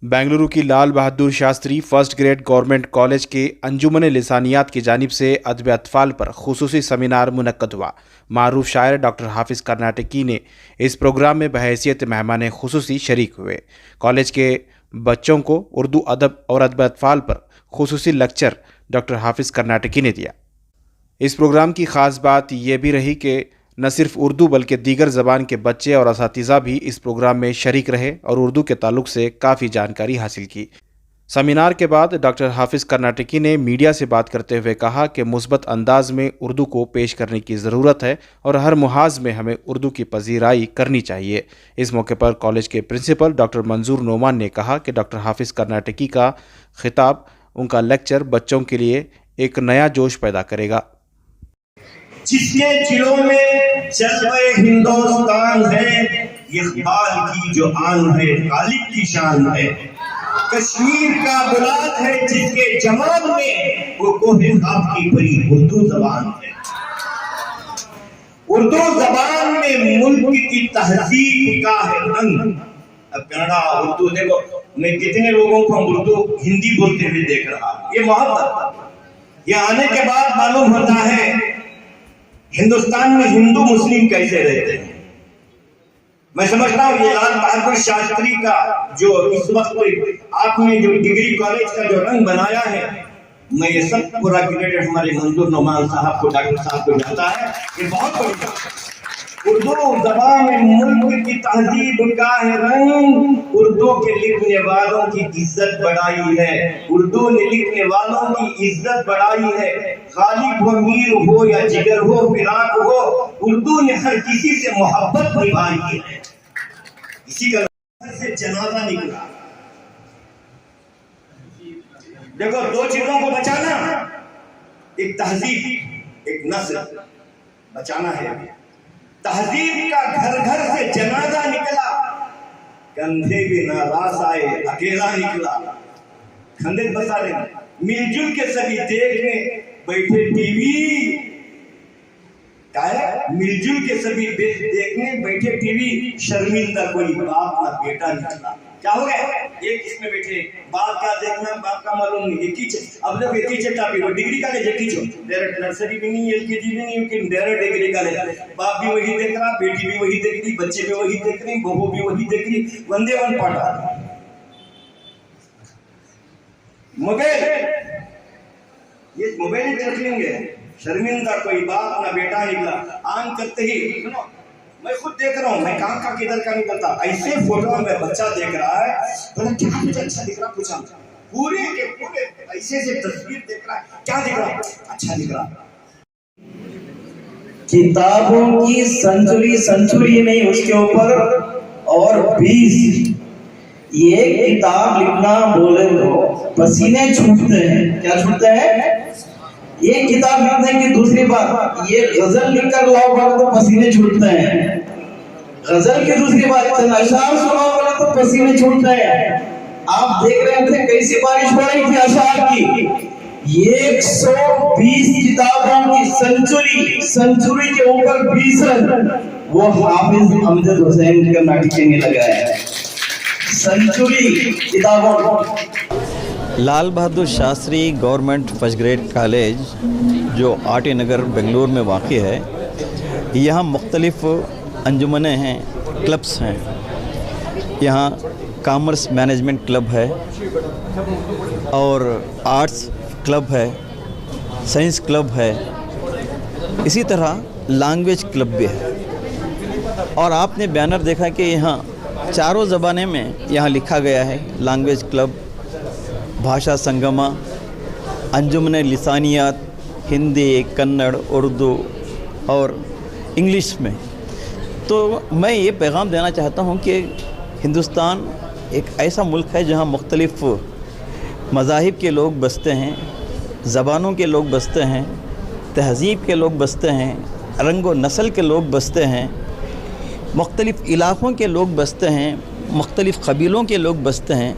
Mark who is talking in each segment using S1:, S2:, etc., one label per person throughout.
S1: बेंगलुरु की Lal Bahadur Shastri first grade government college के अंजुमन लिसानियात की जानिब से अदब अतफाल पर खुसूसी सेमिनार मुनक्कद हुआ। मारूफ शायर डॉक्टर हाफिज कर्नाटकी ने इस प्रोग्राम में बहैसियत मेहमान खुसूसी शरीक हुए। कॉलेज के बच्चों को उर्दू अदब और अदब अतफाल पर खुसूसी लेक्चर डॉक्टर हाफिज कर्नाटकी ने दिया। इस प्रोग्राम की ख़ास बात यह भी रही कि न सिर्फ उर्दू बल्कि दीगर ज़बान के बच्चे और असातिज़ा भी इस प्रोग्राम में शरीक रहे और उर्दू के ताल्लुक़ से काफ़ी जानकारी हासिल की। सेमिनार के बाद डॉक्टर हाफिज कर्नाटकी ने मीडिया से बात करते हुए कहा कि मुस्बत अंदाज में उर्दू को पेश करने की ज़रूरत है और हर मुहाज में हमें उर्दू की पजीराई करनी चाहिए। इस मौके पर कॉलेज के प्रिंसिपल डॉक्टर मंजूर नोमान ने कहा कि डॉक्टर हाफिज कर्नाटकी का खिताब, उनका लेक्चर बच्चों के लिए एक नया जोश पैदा करेगा।
S2: जिसके दिलों में जज्बे हिंदुस्तान है, इक़बाल की जो आन है गालिब की शान है। कश्मीर का बुलाद है जिसके जमाल में वो कोहे खाब की परी उर्दू जबान है। उर्दू जबान में मुल्क की तहजीब का है रंग। अब कन्नड़ा उर्दू देखो, मैं कितने लोगों को हम उर्दू हिंदी बोलते हुए देख रहा। ये मोहब्बत, ये आने के बाद मालूम होता है हिंदुस्तान में हिंदू मुस्लिम कैसे रहते हैं। मैं समझता हूँ ये लाल बहादुर शास्त्री का जो इस वक्त आपने जो डिग्री कॉलेज का जो रंग बनाया है, मैं ये सब पूरा क्रेडिट हमारे मंजूर नोमान साहब को, डॉक्टर साहब को जाता है। ये बहुत बड़ी बात है। उर्दू ज़बान में मुल्क की तहजीब का है रंग। उर्दू के लिखने वालों की इज्जत बढ़ाई है, उर्दू ने लिखने वालों की इज्जत बढ़ाई है। गालिब हो, मीर हो या जिगर हो, फिराक हो, उर्दू ने हर किसी से मोहब्बत निभाई है। इसी का से जनाजा निकला। देखो, दो चीजों को बचाना, एक तहजीब, एक नस्ल बचाना है। तहजीब का घर घर से जनाजा निकला, कंधे भी नाराज आए, अकेला निकला। खंडे बसा रहे, मिलजुल के सभी देखने बैठे टीवी, क्या है? मिलजुल के सभी देखने बैठे टीवी, शर्मिंदा कोई बाप ना बेटा निकला। क्या हो गया? एक इसमें बैठे, बाप का देखना, बाप का मालूम नहीं। एक टीचर, अब देखो एक टीचर टॉपिक हो, डिग्री कॉलेज है, टीचर डायरेक्ट नर्सरी भी नहीं, एलकेजी भी नहीं, लेकिन डायरेक्ट डिग्री कॉलेज। बाप भी वही देख रहा, बेटी भी वही देख रही, बच्चे भी वही देख रही, बहू भी वही देख रही, वंदे वन पाठा। मोबाइल, ये मोबाइल ही रख लेंगे। शर्मिंदा कोई बाप ना बेटा निकला। आन करते ही सुनो, मैं खुद देख रहा हूँ, मैं कहाँ का किधर का नहीं पता। ऐसे फोटो में बच्चा देख रहा है, बोला क्या मुझे अच्छा दिख रहा, पूछा पूरे के पूरे ऐसे से तस्वीर देख रहा है, क्या दिख रहा, अच्छा दिख रहा।
S3: किताबों की सेंचुरी नहीं उसके ऊपर और 20 ये किताब लिखना बोले तो पसीने छूटते हैं। क्या छूटते हैं? ये किताब लिखने की दूसरी बात, ये गजल लिखकर लाओ बोले तो पसीने छूटते हैं। गजल की दूसरी बात, अशार सुनाओ बोले तो पसीने छूटते हैं। आप देख रहे थे कैसी बारिश हो रही थी अशार की। 120 किताबों की सेंचुरी के ऊपर 20 रन वो हाफिज अमजद हुसैन कर्नाटकी ने लगाया है। सेंचुरी किताबों।
S4: Lal Bahadur Shastri government first grade college जो आरटी नगर बेंगलुरु में वाक़ है, यहाँ मुख्तलिफ़ अंजुमनें हैं, क्लब्स हैं। यहाँ कॉमर्स मैनेजमेंट क्लब है और आर्ट्स क्लब है, साइंस क्लब है, इसी तरह लैंग्वेज क्लब भी है। और आपने बैनर देखा कि यहाँ चारों ज़बानें में यहाँ लिखा गया है लैंग्वेज क्लब, भाषा संगमा, अंजुमन लिसानियात, हिंदी, कन्नड़, उर्दू और इंग्लिश में। तो मैं ये पैगाम देना चाहता हूँ कि हिंदुस्तान एक ऐसा मुल्क है जहाँ मुख्तलिफ़ मज़ाहिब के लोग बसते हैं, ज़बानों के लोग बसते हैं, तहज़ीब के लोग बसते हैं, रंग व नस्ल के लोग बसते हैं, मुख्तलिफ़ इलाक़ों के लोग बसते हैं, मुख्तलिफ़ क़बीलों के लोग बसते हैं,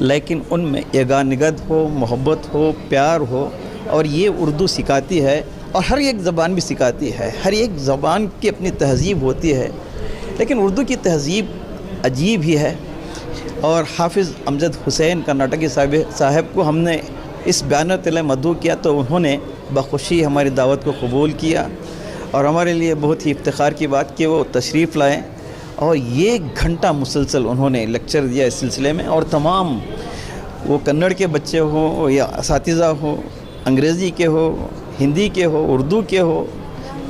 S4: लेकिन उनमें यगानिगत हो, मोहब्बत हो, प्यार हो। और ये उर्दू सिखाती है और हर एक ज़बान भी सिखाती है। हर एक ज़बान की अपनी तहज़ीब होती है, लेकिन उर्दू की तहज़ीब अजीब ही है। और हाफिज़ अमजद हुसैन कर्नाटकी साहब को हमने इस बैनर तले मदऊ किया तो उन्होंने बखुशी हमारी दावत को कबूल किया और हमारे लिए बहुत ही इफ्तिखार की बात कि वो तशरीफ़ लाए और ये घंटा मुसलसल उन्होंने लेक्चर दिया इस सिलसिले में। और तमाम वो कन्नड़ के बच्चे हो या असातिज़ा हो, अंग्रेज़ी के हो, हिंदी के हो, उर्दू के हो,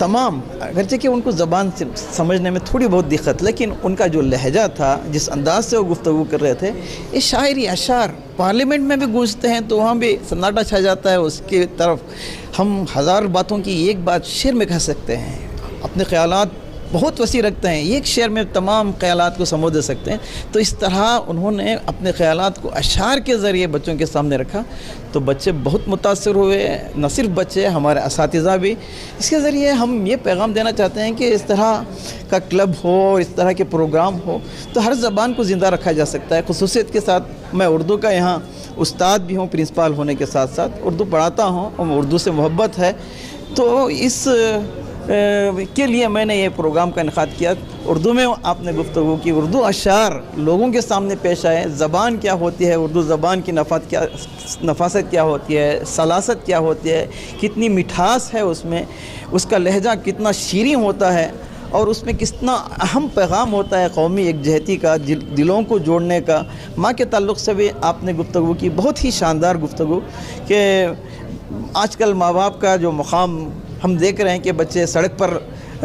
S4: तमाम, अगरचे कि उनको ज़बान से समझने में थोड़ी बहुत दिक्कत, लेकिन उनका जो लहजा था, जिस अंदाज से वो गुफ्तगू कर रहे थे, ये शायरी अशार पार्लियामेंट में भी गूंजते हैं तो वहाँ भी सन्नाटा छा जाता है। उसकी तरफ हम हज़ार बातों की एक बात शेर में कह सकते हैं। अपने ख़यालात बहुत वसी रखते हैं, एक शेर में तमाम ख़यालात को समझ दे सकते हैं। तो इस तरह उन्होंने अपने ख़यालात को अशार के ज़रिए बच्चों के सामने रखा तो बच्चे बहुत मुतासर हुए। न सिर्फ बच्चे, हमारे असातिज़ा भी। इसके ज़रिए हम ये पैगाम देना चाहते हैं कि इस तरह का क्लब हो, इस तरह के प्रोग्राम हो तो हर ज़बान को ज़िंदा रखा जा सकता है। ख़ुसूसियत के साथ मैं उर्दू का यहाँ उस्ताद भी हूँ, प्रिंसिपल होने के साथ साथ उर्दू पढ़ाता हूँ और उर्दू से मोहब्बत है। तो इस के लिए मैंने ये प्रोग्राम का इनेकाद किया। उर्दू में आपने गुफ्तगू की, उर्दू अशार लोगों के सामने पेश आए, ज़बान क्या होती है, उर्दू ज़बान की नफासत क्या होती है, सलासत क्या होती है, कितनी मिठास है उसमें, उसका लहजा कितना शीरीं होता है और उसमें कितना अहम पैगाम होता है कौमी एकजहती का, दिलों को जोड़ने का। माँ के ताल्लुक़ से भी आपने गुफ्तगू की, बहुत ही शानदार गुफ्तगू कि आजकल माँ बाप का जो मुकाम हम देख रहे हैं कि बच्चे सड़क पर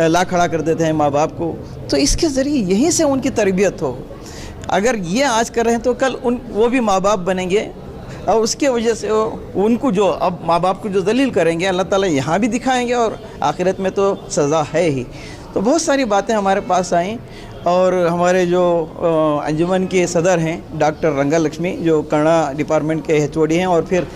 S4: ला खड़ा कर देते हैं माँ बाप को, तो इसके ज़रिए यहीं से उनकी तरबियत हो। अगर ये आज कर रहे हैं तो कल वो भी माँ बाप बनेंगे और उसके वजह से उनको जो अब माँ बाप को जो दलील करेंगे अल्लाह ताला यहाँ भी दिखाएंगे और आखिरत में तो सज़ा है ही। तो बहुत सारी बातें हमारे पास आईं और हमारे जो अंजुमन के सदर हैं डॉक्टर रंगा लक्ष्मी जो कन्नड़ा डिपार्टमेंट के HOD हैं, और फिर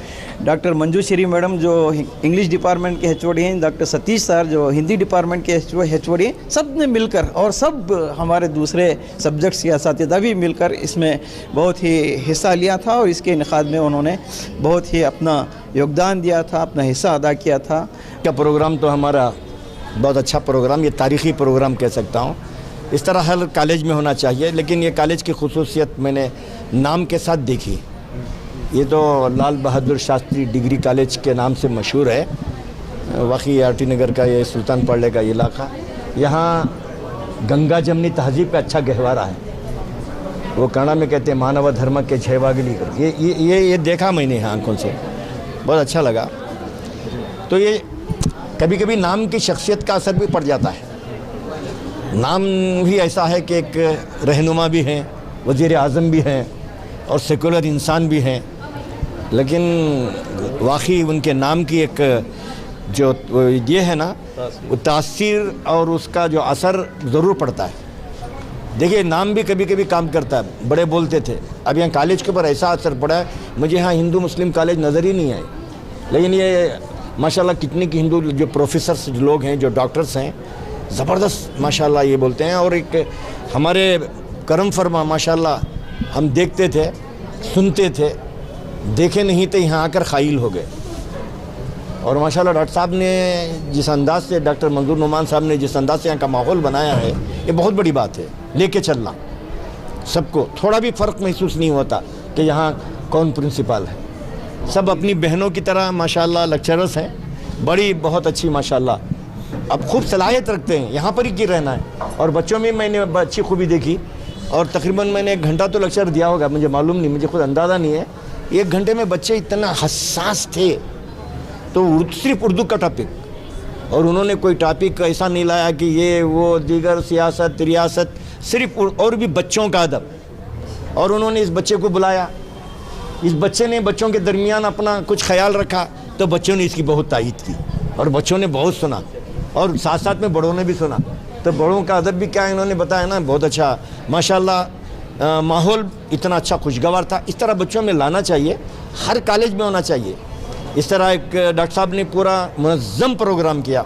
S4: डॉक्टर मंजू श्री मैडम जो इंग्लिश डिपार्टमेंट के HOD हैं, डॉक्टर सतीश सर जो हिंदी डिपार्टमेंट के HOD हैं, सब ने मिलकर और सब हमारे दूसरे सब्जेक्ट्स के असातिज़ा भी मिलकर इसमें बहुत ही हिस्सा लिया था और इसके इनेकाद में उन्होंने बहुत ही अपना योगदान दिया था, अपना हिस्सा अदा किया था।
S5: का प्रोग्राम तो हमारा बहुत अच्छा प्रोग्राम, ये तारीख़ी प्रोग्राम कह सकता हूँ। इस तरह हर कॉलेज में होना चाहिए, लेकिन ये कॉलेज की खुसूसियत मैंने नाम के साथ देखी। ये तो लाल बहादुर शास्त्री डिग्री कॉलेज के नाम से मशहूर है, वाकई RT नगर का ये सुल्तान पड़े का इलाका। यहाँ गंगा जमनी तहजीब पे अच्छा गहवारा है। वो कन्नड़ा में कहते हैं मानव धर्म के जयवागली। ये देखा मैंने आंखों से, बहुत अच्छा लगा। तो ये कभी कभी नाम की शख्सियत का असर भी पड़ जाता है। नाम भी ऐसा है कि एक रहनुमा भी हैं, वज़ीर आज़म भी हैं और सेकुलर इंसान भी हैं, लेकिन वाकई उनके नाम की एक जो ये है ना वो तासीर और उसका जो असर ज़रूर पड़ता है। देखिए नाम भी कभी कभी काम करता है। बड़े बोलते थे, अब यहाँ कॉलेज के ऊपर ऐसा असर पड़ा है, मुझे यहाँ हिंदू मुस्लिम कॉलेज नज़र ही नहीं आए, लेकिन ये माशाल्लाह कितने की हिंदू जो प्रोफेसर्स लोग हैं, जो डॉक्टर्स हैं, ज़बरदस्त माशाल्लाह ये बोलते हैं। और एक हमारे करम फरमा माशाल्लाह हम देखते थे, सुनते थे, देखे नहीं थे, यहाँ आकर ख़ाइल हो गए। और माशाल्लाह डॉक्टर साहब ने जिस अंदाज से, डॉक्टर मंजूर नुमान साहब ने जिस अंदाज से यहाँ का माहौल बनाया है, ये बहुत बड़ी बात है। लेके चलना सबको, थोड़ा भी फ़र्क महसूस नहीं होता कि यहाँ कौन प्रिंसिपल है। सब अपनी बहनों की तरह माशाल्लाह लेक्चरर्स हैं, बड़ी बहुत अच्छी माशाल्लाह, अब खूब सलाहियत रखते हैं, यहाँ पर ही क्यों रहना है। और बच्चों में मैंने अच्छी खूबी देखी और तकरीबन मैंने 1 घंटा तो लेक्चर दिया होगा, मुझे मालूम नहीं, मुझे खुद अंदाज़ा नहीं है। 1 घंटे में बच्चे इतना हसास थे, तो सिर्फ उर्दू का टॉपिक, और उन्होंने कोई टॉपिक ऐसा नहीं लाया कि ये वो दीगर सियासत रियासत, सिर्फ और भी बच्चों का अदब। और उन्होंने इस बच्चे को बुलाया, इस बच्चे ने बच्चों के दरमियान अपना कुछ ख्याल रखा, तो बच्चों ने इसकी बहुत तारीफ़ की और बच्चों ने बहुत सुना और साथ साथ में बड़ों ने भी सुना। तो बड़ों का अदब भी क्या है इन्होंने बताया ना, बहुत अच्छा माशाल्लाह। माहौल इतना अच्छा खुशगवार था। इस तरह बच्चों में लाना चाहिए, हर कॉलेज में होना चाहिए। इस तरह एक डॉक्टर साहब ने पूरा मुनज़्ज़म प्रोग्राम किया।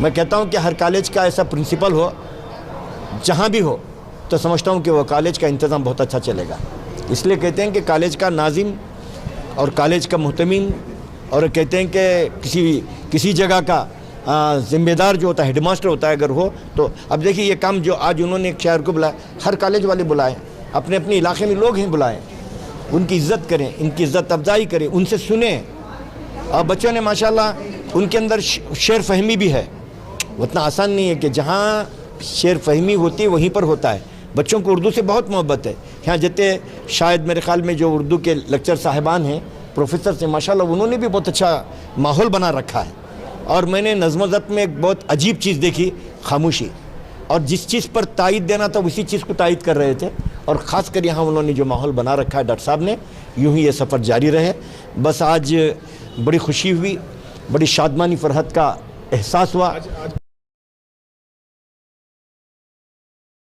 S5: मैं कहता हूँ कि हर कॉलेज का ऐसा प्रिंसिपल हो, जहाँ भी हो, तो समझता हूँ कि वो कॉलेज का इंतज़ाम बहुत अच्छा चलेगा। इसलिए कहते हैं कि कॉलेज का नाजिम और कॉलेज का मुहतमिन, और कहते हैं कि किसी जगह का ज़िम्मेदार जो होता है, हेडमास्टर होता है अगर हो तो। अब देखिए ये काम जो आज उन्होंने एक शायर को बुलाया, हर कॉलेज वाले बुलाए, अपने अपने इलाके में लोग हैं बुलाएं, उनकी इज़्ज़त करें, इनकी इज़्ज़त अफजाई करें, उनसे सुने। और बच्चों ने माशाल्लाह उनके अंदर शेर फहमी भी है। उतना आसान नहीं है कि जहाँ शेर फहमी होती है वहीं पर होता है। बच्चों को उर्दू से बहुत मोहब्बत है। यहाँ जितने शायद मेरे ख्याल में जो उर्दू के लेक्चर साहिबान हैं, प्रोफेसर से, माशाल्लाह उन्होंने भी बहुत अच्छा माहौल बना रखा है। और मैंने नज़्म ज़ब्त में एक बहुत अजीब चीज़ देखी, खामोशी। और जिस चीज़ पर तायद देना था उसी चीज़ को तायद कर रहे थे। और ख़ास कर यहाँ उन्होंने जो माहौल बना रखा है डॉक्टर साहब ने, यूँ ही ये सफ़र जारी रहे। बस आज बड़ी खुशी हुई, बड़ी शादमानी फ़रहत का एहसास हुआ।